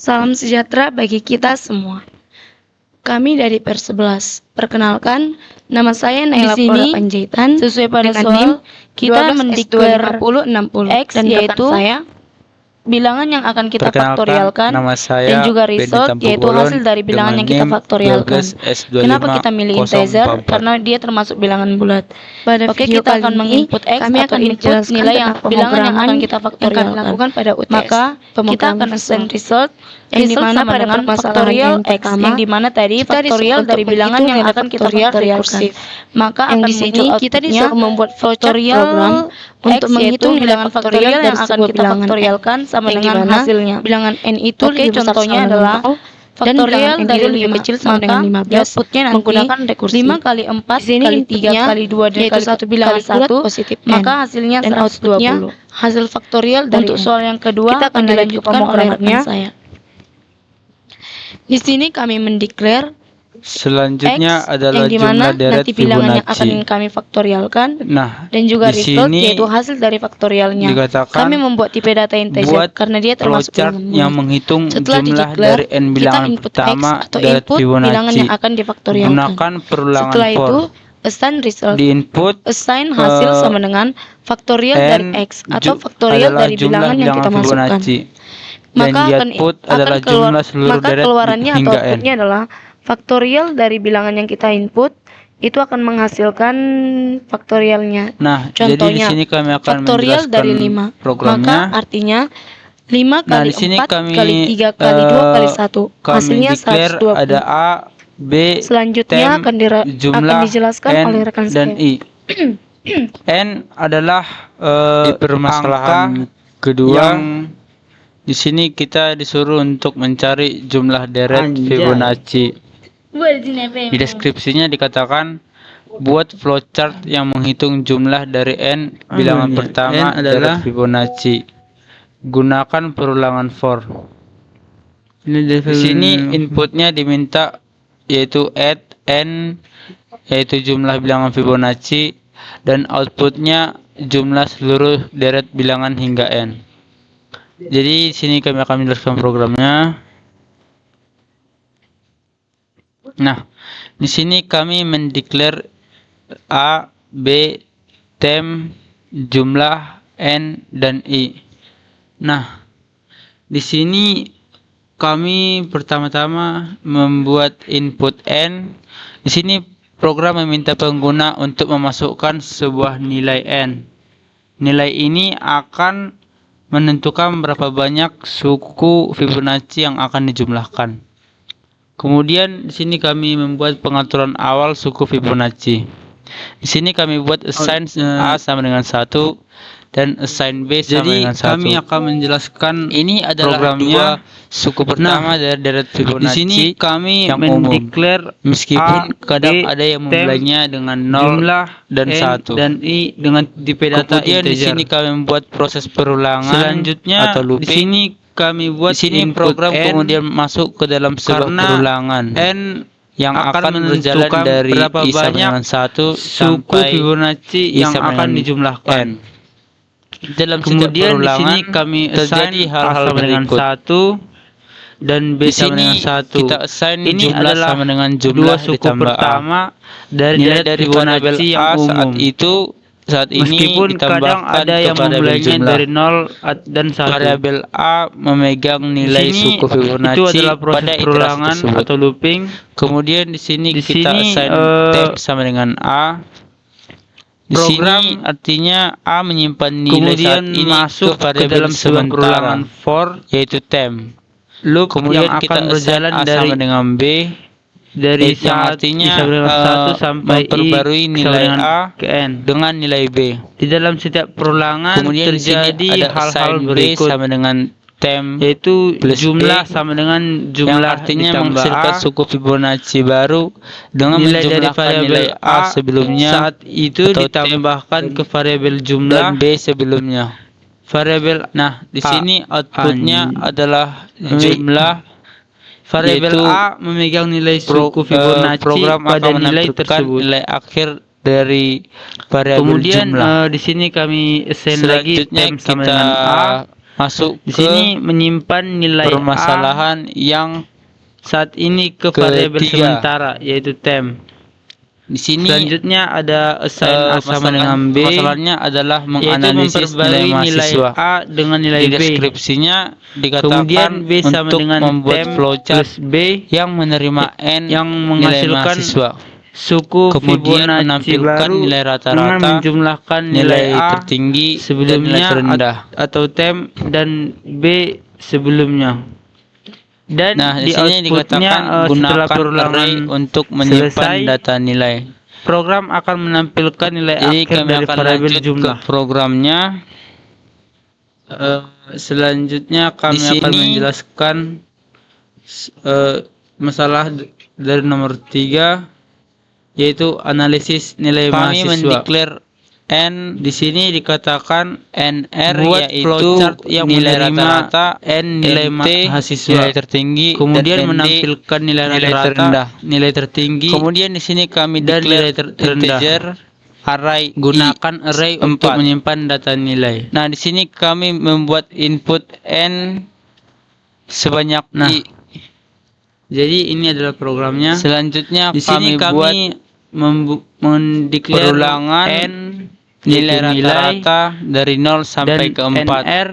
Salam sejahtera bagi kita semua. Kami dari Per11. Perkenalkan, nama saya Naila Flora Panjaitan. Sesuai pada dengan soal, NIM kita mendeklar 12S25060 X dan yaitu saya bilangan yang akan kita Perkenalkan, faktorialkan nama saya dan juga Benny result yaitu Tampubolon hasil dari bilangan yang kita dengan NIM faktorialkan. 12S2504. Kenapa kita milih integer? Karena dia termasuk bilangan bulat. pada Oke, video kita akan kali ini menginput X kami atau akan input menjelaskan nilai yang tentang bilangan yang akan pemrograman kita yang kami faktorialkan. lakukan pada UTS. Maka kita Pemrograman akan assign result yang result dimana sama pada dengan permasalahan faktorial yang X pertama, yang dimana tadi kita faktorial disuruh dari untuk bilangan menghitung yang nilai akan kita faktorial faktorialkan. rekursif. Maka Yang akan di muncul sini kita outputnya disuruh membuat flowchart faktorial program untuk X menghitung yaitu nilai bilangan faktorial faktorial yang dari akan sebuah kita bilangan faktorialkan sama yang dengan dimana hasilnya. bilangan n itu Oke, lebih besar contohnya sama dengan adalah 0 dan faktorial bilangan n dari itu lebih 5. kecil sama Maka dengan 15 outputnya nanti menggunakan rekursi. 5 kali 4 Di sini kali 3 inputnya kali 2 dan yaitu kali satu bilangan kali bulat 1 positif n. maka hasilnya Dan outputnya 120. hasil faktorial dari Untuk n. soal yang kedua Kita akan dilanjutkan oleh pemrogramannya. rekan saya. Di sini kami mendeklar Selanjutnya X adalah yang dimana jumlah deret nanti bilangan yang akan Fibonacci. kami faktorialkan Nah, dan juga di result sini yaitu hasil dari faktorialnya. dikatakan Kami membuat tipe data integer buat karena dia termasuk flowchart bilangan yang bulat. menghitung Setelah jumlah dideklar, dari n kita bilangan input pertama X atau deret input bilangan Fibonacci. yang akan difaktorialkan. Gunakan perulangan Setelah for. itu, assign result. Di input Assign hasil sama dengan faktorial dari n X atau faktorial adalah dari jumlah bilangan yang kita masukkan. Fibonacci. Dan Maka di akan output adalah jumlah seluruh maka deret keluarannya atau hingga n. outputnya adalah faktorial dari bilangan yang kita input itu akan menghasilkan faktorialnya. Nah, Contohnya, jadi di sini kami akan faktorial menjelaskan dari 5. programnya. Maka artinya 5 Nah, kali di sini 4 kami, kali 3 kali 2 kali 1. kami Hasilnya declare 120. ada A, B, Selanjutnya tem, akan jumlah dijelaskan N oleh rekan dan saya. I. N adalah di permasalahan kedua yang di sini kita disuruh untuk mencari jumlah deret Fibonacci. Di deskripsinya dikatakan buat flowchart yang menghitung jumlah dari n bilangan pertama adalah Fibonacci. Gunakan perulangan for. Di sini inputnya diminta yaitu add n yaitu jumlah bilangan Fibonacci dan outputnya jumlah seluruh deret bilangan hingga n. Jadi di sini kami akan menjelaskan programnya. Nah, di sini kami mendeklar A, B, tem, jumlah n dan i. Nah, di sini kami pertama-tama membuat input n. Di sini program meminta pengguna untuk memasukkan sebuah nilai n. Nilai ini akan menentukan berapa banyak suku Fibonacci yang akan dijumlahkan. Kemudian di sini kami membuat pengaturan awal suku Fibonacci. Di sini kami buat assign A sama dengan 1 dan assign B sama dengan 1. Jadi kami akan menjelaskan ini adalah programnya suku pertama dari deret Fibonacci. Di sini kami yang mendeklar meskipun kadang ada yang memulainya dengan 0 dan 1 dan I dengan tipe data kemudian integer. di sini kami membuat proses perulangan Selanjutnya atau looping. di sini kami buat Di sini program kemudian masuk ke dalam sebuah perulangan n yang akan berjalan menentukan dari berapa I sama banyak dengan 1 suku sampai Fibonacci I yang sama akan dengan dijumlahkan. N. Dalam Kemudian setiap di perulangan sini kami terjadi assign hal-hal A sama dengan berikut. 1 dan B Di sama sini dengan 1. kita assign Ini jumlah adalah sama dengan dua jumlah suku ditambah A. pertama dari Nilai deret dari variabel Fibonacci yang A saat umum. saat ini Meskipun kadang ditambahkan ada ke yang variabel memulainya jumlah. dari 0 dan 1. Variabel A memegang nilai Di sini suku Fibonacci itu adalah proses pada iterasi perulangan tersebut. atau looping. Kemudian di sini Di kita sini, assign tem sama dengan A. Di program sini artinya A menyimpan nilai kemudian saat ini masuk ke ke dalam sebuah sementara perulangan for yaitu tem. loop Kemudian yang kita akan berjalan assign A dari sama dengan B dari yang saat artinya I sama dengan 1 sampai memperbarui I sama nilai dengan A ke N. dengan nilai B. Di dalam setiap perulangan Kemudian di sini terjadi ada hal-hal assign B berikut, sama dengan tem yaitu plus jumlah A, sama dengan yang jumlah artinya ditambah menghasilkan A, suku Fibonacci baru dengan nilai dari menjumlahkan variabel nilai A sebelumnya saat itu atau ditambahkan ke variabel dan jumlah B sebelumnya. variabel Nah, di A. sini outputnya adalah jumlah variabel yaitu A memegang nilai suku Fibonacci program pada akan nilai menentukan tersebut. nilai akhir dari variabel Kemudian jumlah. di sini kami assign lagi Selanjutnya tem sama kita dengan A masuk Di ke sini menyimpan nilai permasalahan yang saat ini ke variabel ketiga. sementara yaitu temp. Di sini Selanjutnya ada assign A sama dengan B, masalahnya adalah yaitu menganalisis nilai memperbarui nilai mahasiswa. A dengan nilai Di B. deskripsinya Kemudian dikatakan B sama untuk dengan membuat temp flowchart plus B yang menerima n yang nilai menghasilkan mahasiswa, suku kemudian Fibonacci menampilkan baru nilai dengan rata-rata, menjumlahkan nilai nilai A tertinggi dan nilai sebelumnya terendah. atau temp dan B sebelumnya. Dan Nah, di di sini outputnya dikatakan setelah gunakan perulangan array untuk menyimpan selesai, data nilai. program akan menampilkan nilai Jadi akhir kami dari akan variabel lanjut jumlah. ke programnya. Selanjutnya kami Di akan sini menjelaskan masalah dari nomor 3, yaitu analisis nilai kami mahasiswa. mendeklar n. Di sini dikatakan NR buat yaitu flowchart yang nilai menerima rata-rata, n nilai NT mahasiswa, nilai tertinggi, kemudian dan ND menampilkan nilai nilai rata-rata, terendah. nilai tertinggi, Kemudian di sini kami dan declare nilai terendah. integer array Gunakan array untuk 4. menyimpan data nilai. Nah, di sini kami membuat input n sebanyak Nah, i. Jadi ini adalah programnya. Selanjutnya Di sini kami buat mendeklar perulangan n nilai yaitu rata-rata dari 0 sampai dan ke 4. nr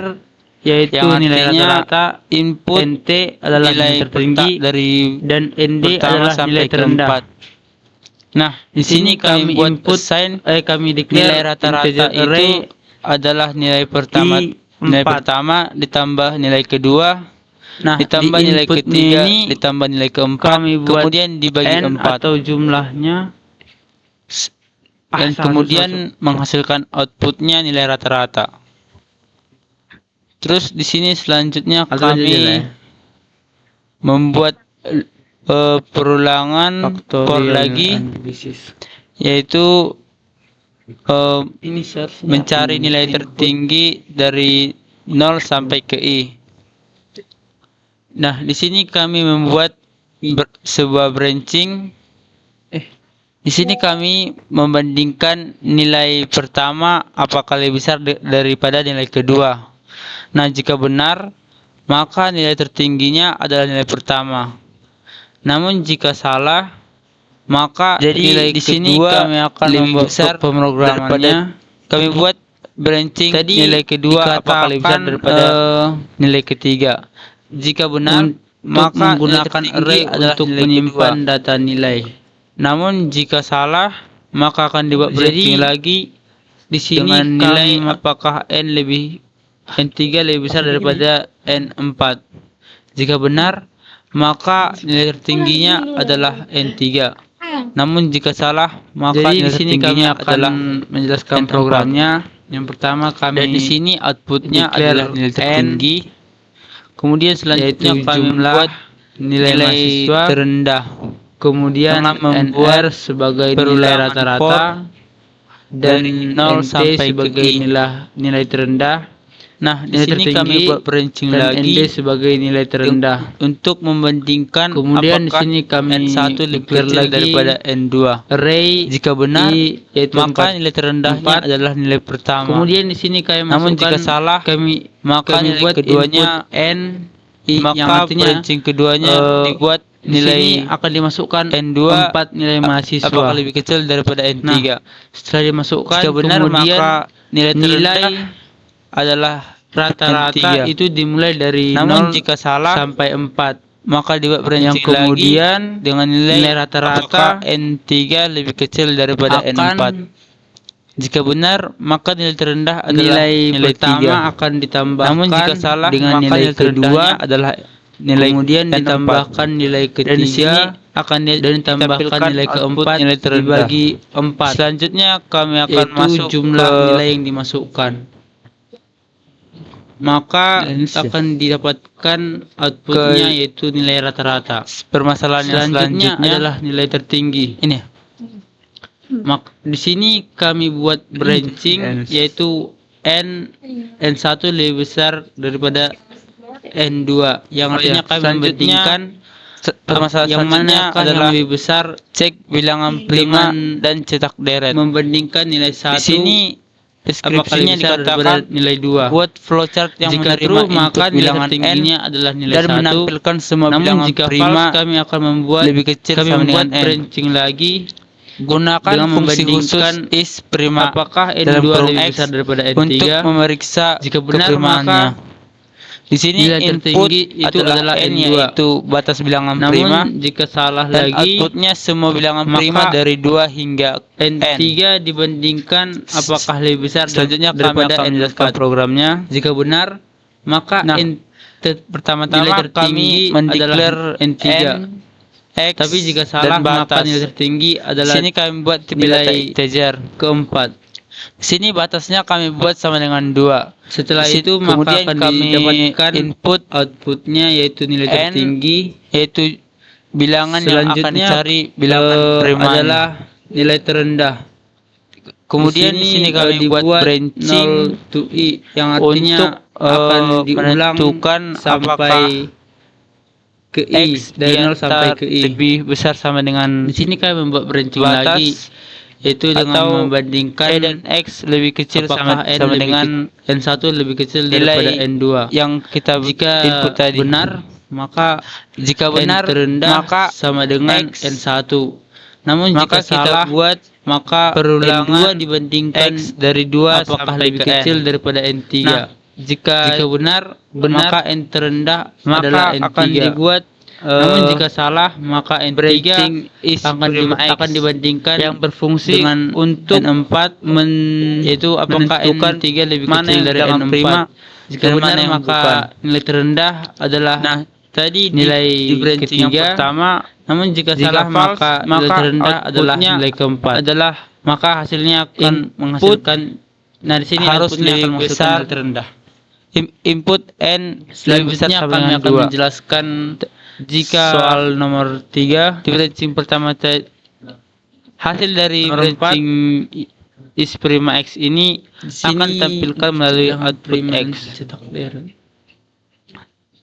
yaitu yang nilai artinya rata-rata, input nt adalah nilai tertinggi dari dan nd pertama adalah sampai nilai ke terendah. 4. Nah, di sini kami buat input assign kami nilai declare rata-rata integer array itu adalah nilai pertama, nilai I4. pertama ditambah nilai kedua, Nah, ditambah di nilai inputnya ketiga, ini ditambah nilai keempat, kami buat kemudian dibagi n 4, atau jumlahnya dan kemudian menghasilkan outputnya nilai rata-rata. Terus di sini selanjutnya kami membuat perulangan for lagi, yaitu mencari nilai tertinggi dari 0 sampai ke i. Nah, di sini kami membuat sebuah branching. Di sini kami membandingkan nilai pertama apakah lebih besar daripada nilai kedua. Nah, jika benar, maka nilai tertingginya adalah nilai pertama. Namun jika salah, maka nilai di sini kedua kami akan lebih membuat besar pemrogramannya. kami buat branching Tadi nilai kedua apakah lebih besar daripada nilai ketiga. Jika benar, maka menggunakan array untuk menyimpan data nilai. Namun jika salah, maka akan dibuat branching lagi Di sini dengan nilai kami apakah n3 lebih besar daripada n4. Jika benar, maka nilai tertingginya adalah n3. Namun jika salah, maka Jadi nilai di sini kami tertingginya akan adalah menjelaskan n4. programnya. Yang pertama kami Dan di sini outputnya declare adalah nilai n, tertinggi. Kemudian selanjutnya yaitu kami jumlah membuat nilai mahasiswa, terendah. kemudian Dengan membuat nr sebagai nilai perulangan rata-rata dan dari 0 nt sampai ke sebagai i. nilai terendah. Nah, di Nilai sini kami tertinggi buat branching dan lagi nd sebagai nilai terendah. untuk membandingkan Kemudian di apakah sini kami n1 lebih declare kecil lagi daripada n2. Array Jika benar, yaitu maka nilai terendahnya 4. adalah nilai pertama. Kemudian di sini kami Namun masukkan, jika salah, maka kami nilai buat keduanya input n, yang maka artinya branching keduanya dibuat di sini nilai akan dimasukkan n2 4 nilai mahasiswa. apakah lebih kecil daripada n3. Nah, setelah dimasukkan, Jika benar, kemudian maka nilai terendah adalah rata-rata n3. itu dimulai dari Namun 0 jika salah, sampai 4. maka dibuat branching Yang kemudian lagi dengan nilai rata-rata apakah n3 lebih kecil daripada n4. Jika benar, maka nilai terendah adalah nilai pertama 3. akan ditambahkan Namun jika salah, dengan maka nilai kedua, adalah nilai kemudian n4. ditambahkan nilai Dan di sini ketiga, akan dan ditambahkan nilai keempat nilai terendah. dibagi 4. Selanjutnya kami akan Yaitu masuk jumlah ke nilai yang dimasukkan. Maka akan didapatkan outputnya yaitu nilai rata-rata. permasalahan yang Selanjutnya selanjutnya adalah nilai tertinggi. ini. Di sini kami buat branching yaitu n1 lebih besar daripada n2, yang artinya kami membandingkan Permasalahan yang selanjutnya manakah yang adalah lebih besar cek bilangan prima dengan dan cetak deret. membandingkan nilai 1 Di sini deskripsinya dikatakan nilai 2. buat flowchart yang Jika menerima true, maka input nilai bilangan n tertingginya adalah nilai dan 1. menampilkan semua Namun bilangan jika prima false, kami akan membuat lebih kecil sama dengan n. branching lagi Gunakan dengan fungsi khusus membandingkan is prima apakah dalam N2 kurung lebih X besar daripada N3. untuk memeriksa Jika benar, keprimaannya. maka Di sini nilai input tertinggi itu adalah n, N2. yaitu batas bilangan Namun prima, jika salah dan lagi, outputnya semua bilangan maka prima dari 2 hingga n. N3 dibandingkan apakah lebih besar Selanjutnya kami daripada akan menjelaskan N4. programnya. Jika benar, maka Nah, nilai Pertama-tama tertinggi kami mendeklar adalah N3. X, Tapi jika salah, dan maka batas. nilai tertinggi Di adalah sini kami buat tipe nilai data integer. keempat. Di sini batasnya kami buat sama dengan 2. Setelah Di itu, kemudian maka akan kami didapatkan input outputnya, yaitu nilai N, tertinggi. yaitu bilangan yang akan Selanjutnya dicari bilangan primanya. adalah nilai terendah. Kemudian di sini kami buat branching 0 to i, yang artinya untuk akan diulang menentukan sampai ke i, X dari 0 sampai ke i. lebih besar sama dengan Di sini kami membuat branching batas lagi, yaitu dengan atau membandingkan E dan X lebih kecil apakah sama, N sama lebih dengan N1 lebih kecil nilai daripada N2. yang kita Jika input tadi. benar, maka Jika N benar, terendah maka sama dengan X. N1. Namun Maka jika kita salah, buat maka perulangan N2 dibandingkan X dari 2 apakah sampai lebih ke kecil N. daripada N3. Nah, jika benar, maka N terendah maka adalah N3. akan dibuat Namun jika salah, maka N3 branching is prima X akan dibandingkan yang berfungsi dengan untuk N4, yaitu apakah menentukan N3 lebih mana kecil yang dari bilangan N4. prima Jika dan benar, mana yang maka bukan. nilai terendah adalah Nah, tadi nilai di branching yang ketiga. pertama, Namun jika jika salah, false, maka nilai maka terendah adalah outputnya nilai keempat. adalah Maka hasilnya akan input menghasilkan. Nah, di sini harus outputnya lebih akan menghasilkan besar. nilai terendah. input n lebih besar Selanjutnya sama kami dengan akan 2. menjelaskan jika Soal nomor 3 Di branching pertama hasil dari Nomor branching is prima X ini akan ditampilkan melalui output X.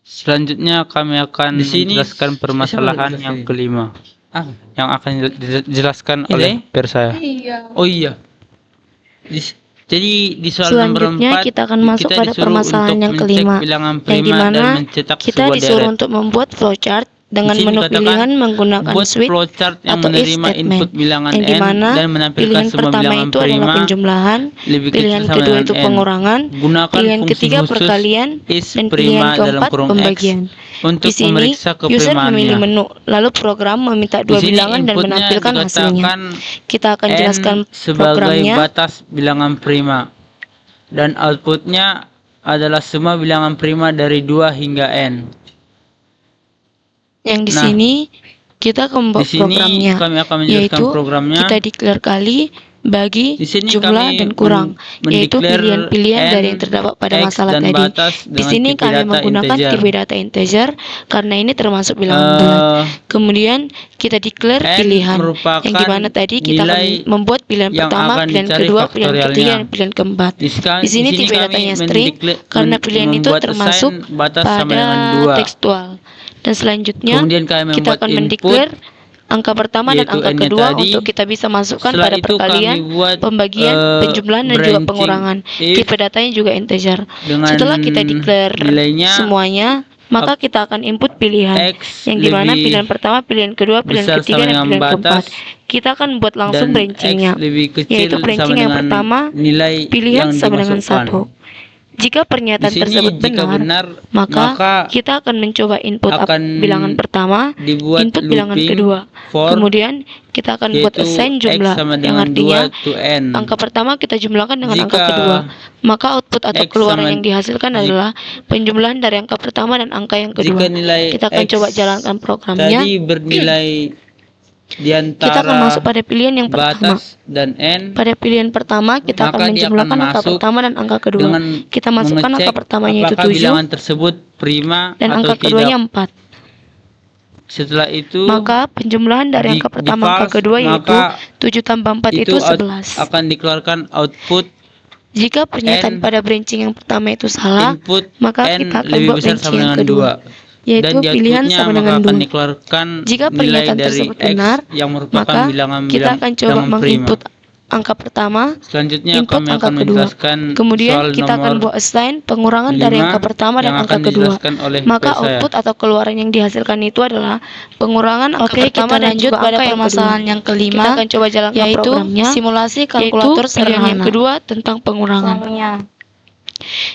Selanjutnya kami akan Di sini menjelaskan permasalahan siapa yang yang kelima yang akan dijelaskan Ini? oleh peer saya. Oh iya. Jadi di soal nomor 4 Selanjutnya kita akan masuk pada disuruh permasalahan untuk yang mencek kelima, bilangan yang prima dimana dan mencetak kita sebuah disuruh deret. untuk membuat flowchart dengan Di sini menu dikatakan, pilihan menggunakan buat switch flowchart yang atau if menerima statement, input bilangan yang n dimana dan menampilkan pilihan semua pertama bilangan itu adalah prima penjumlahan, lebih kecil pilihan sama kedua dengan itu n. pengurangan, Gunakan pilihan fungsi ketiga khusus perkalian, is dan prima pilihan dalam keempat kurung X pembagian. untuk Di sini, memeriksa user memilih keprimaannya. menu, lalu program meminta Di dua sini bilangan dan inputnya menampilkan hasilnya. dikatakan Kita akan N jelaskan sebagai programnya. batas bilangan prima dan outputnya adalah semua bilangan prima dari 2 hingga n. Yang di Nah, sini kita akan Di membuat sini programnya, kami akan menjelaskan yaitu programnya. kita declare kali, bagi, Di sini jumlah, kami dan kurang, yaitu mendeklar pilihan-pilihan n, dari yang terdapat pada x, masalah dan tadi. batas Di dengan sini tipe kami data menggunakan integer. tipe data integer karena ini termasuk bilangan bulat. Kemudian kita declare N pilihan, merupakan yang dimana tadi kita akan nilai membuat pilihan yang pertama, akan pilihan dicari kedua, pilihan faktorialnya. ketiga, dan pilihan keempat. Di sini tipe kami datanya string karena pilihan itu membuat termasuk assign batas sama dengan pada 2. tekstual. Dan selanjutnya Kemudian kami kita membuat akan input, mendeklar angka pertama dan yaitu angka n-nya kedua tadi. untuk kita bisa masukkan Setelah pada itu perkalian, kami buat, pembagian, penjumlahan, dan juga branching pengurangan. if Tipe datanya juga integer. dengan Setelah kita declare nilainya semuanya, maka kita akan input pilihan, X yang dimana lebih pilihan pertama, pilihan kedua, pilihan besar ketiga, sama dan dengan pilihan keempat. batas, Kita akan buat langsung dan branchingnya, X lebih kecil yaitu branching sama yang dengan pertama, nilai pilihan yang sama dengan dimasukkan. 1. Jika Di pernyataan sini tersebut jika benar, benar, maka kita akan mencoba input akan bilangan pertama, dibuat input bilangan looping kedua. for, Kemudian kita akan buat yaitu assign X jumlah, sama yang dengan artinya 2 to n. angka pertama kita jumlahkan dengan angka Jika kedua. Maka output atau X keluaran sama- yang dihasilkan adalah penjumlahan dari angka pertama dan angka yang kedua. Jika nilai Kita akan X coba jalankan programnya. tadi bernilai di antara Kita akan masuk pada pilihan yang pertama. batas dan n, Pada pilihan pertama kita maka akan dia menjumlahkan akan angka masuk pertama dan angka kedua. dengan Kita masukkan angka mengecek pertamanya itu apakah 7 bilangan tersebut prima dan atau angka tidak. keduanya 4. Setelah itu Maka penjumlahan dari di- angka di pertama angka false, kedua yaitu maka 7 tambah 4 itu 11. akan dikeluarkan output Jika pernyataan N pada branching yang pertama itu salah, input maka n kita akan lebih buat besar branching sama yang dengan kedua, 2. yaitu Dan di pilihan outputnya sama maka dengan akan 2. dikeluarkan Jika nilai pernyataan dari tersebut X benar, yang merupakan maka bilangan kita akan coba bilangan prima. menginput angka pertama, Selanjutnya input kami angka akan kedua. menjelaskan Kemudian soal kita akan nomor buat assign pengurangan dari 5 angka pertama dan yang angka akan kedua. dijelaskan oleh Maka saya. output atau keluaran yang dihasilkan itu adalah pengurangan angka Oke, pertama kita dan lanjut juga pada angka yang kedua. permasalahan yang kelima, Kita akan coba jalankan yaitu programnya, simulasi yaitu kalkulator pilihan yang sederhana. kedua tentang pengurangan.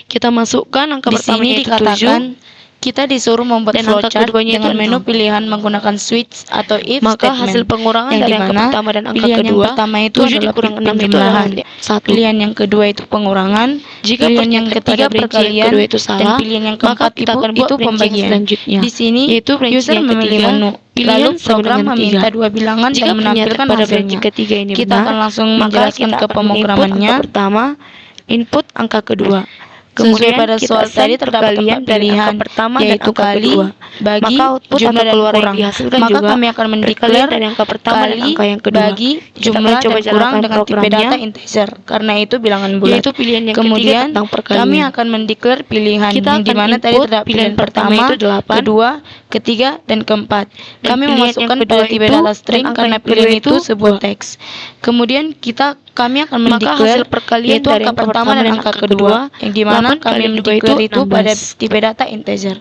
Kita masukkan angka Di pertama sini yaitu dikatakan 7. kita disuruh membuat Dan angka flowchart keduanya itu dengan menu 6. pilihan menggunakan switch atau if Maka statement. hasil pengurangan yang dari angka dimana pertama dan angka pilihan yang kedua, pertama itu 7 adalah dikurang 6 itu penjumlahan. adalah 1. Pilihan yang kedua itu pengurangan, Jika pilihan yang pernyatakan ketiga pada branch yang perkalian, kedua itu dan salah, pilihan yang maka keempat kita akan buat itu branch yang pembagian. selanjutnya, Di sini yaitu branch user yang memilih ketiga, menu, pilihan lalu sama program dengan meminta 3. dua bilangan Jika dan menampilkan pernyataan pada branch hasilnya. ketiga ini Kita benar, akan langsung maka menjelaskan kita ke akan menginput pemrogramannya. angka pertama, input angka kedua. Sesuai Kemudian pada kita soal assign tadi terdapat perkalian 4 dari pilihan, angka pertama dan yaitu angka kali, kedua. bagi, Maka output jumlah atau dan keluaran kurang. yang dihasilkan Maka juga kami akan perkalian mendeklar dari angka pertama dan kali, angka yang kedua. bagi, Kita jumlah akan dan coba kurang jalankan dengan tipe programnya, data integer, karena itu bilangan bulat. yaitu pilihan yang ketiga Kemudian tentang perkalian. kami akan mendeklar pilihan Kita yang akan dimana tadi input terdapat pilihan pilihan pertama pertama, itu 8, kedua, ketiga, dan keempat. dan Kami pilihan yang memasukkan kedua pada tipe itu, data dan string angka karena yang kedua pilihan itu itu sebuah 2. teks. Kemudian kami akan Maka mendeklar hasil perkalian yaitu dari angka pertama dan angka kedua, yang 8 dimana kami kali 2 mendeklar itu itu pada 16. tipe data integer.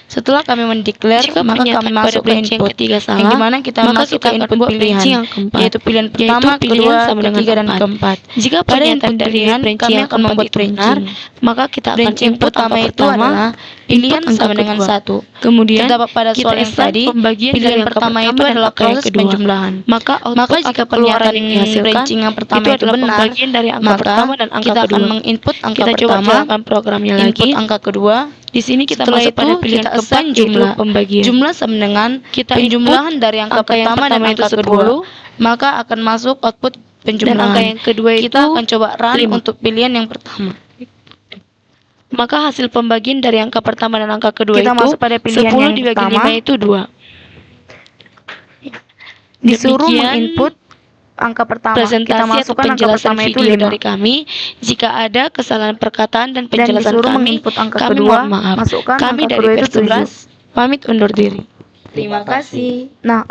Setelah kami mendeklar, Jika maka pernyataan kami pada masuk ke branch yang input, ketiga yang salah, dimana kita maka masuk kita ke akan input buat pilihan, branching yang keempat, yaitu pilihan yaitu pertama, pilihan kedua, sama dengan ketiga, dan 4. keempat. Jika Pada pernyataan input dari pilihan, branching kami yang akan keempat membuat itu benar, branching. maka kita akan Branching input pertama angka itu pertama, adalah input pilihan angka sama dengan kedua. 1. Kemudian Terdapat pada kita soal yang assign tadi, pembagian dari pilihan angka pertama itu dan adalah angka yang proses kedua. penjumlahan. Maka output Maka atau jika keluaran pernyataan yang dihasilkan branching yang pertama itu itu adalah benar, pembagian dari angka maka pertama dan angka kita akan kedua. menginput angka Kita coba pertama, jalankan programnya input lagi. angka kedua. Di sini kita Setelah masuk itu pada pilihan kita keempat assign yaitu jumlah. pembagian. Jumlah sama dengan Kita penjumlahan input dari angka angka yang pertama dan pertama angka itu kedua, 10, maka akan masuk output dan penjumlahan. angka yang kedua itu Kita akan coba run 5. untuk pilihan yang pertama. Maka hasil pembagian dari angka pertama dan angka kedua Kita itu masuk pada pilihan 10 yang dibagi pertama. 5 itu 2. Disuruh Demikian menginput angka pertama. presentasi Kita atau masukkan angka penjelasan pertama itu video 5. dari kami. Jika ada kesalahan perkataan dan Dan penjelasan disuruh kami, menginput angka kami kedua, mohon maaf. masukkan Kami angka dari kedua itu Pers 11 pamit undur diri. Terima kasih. Nah,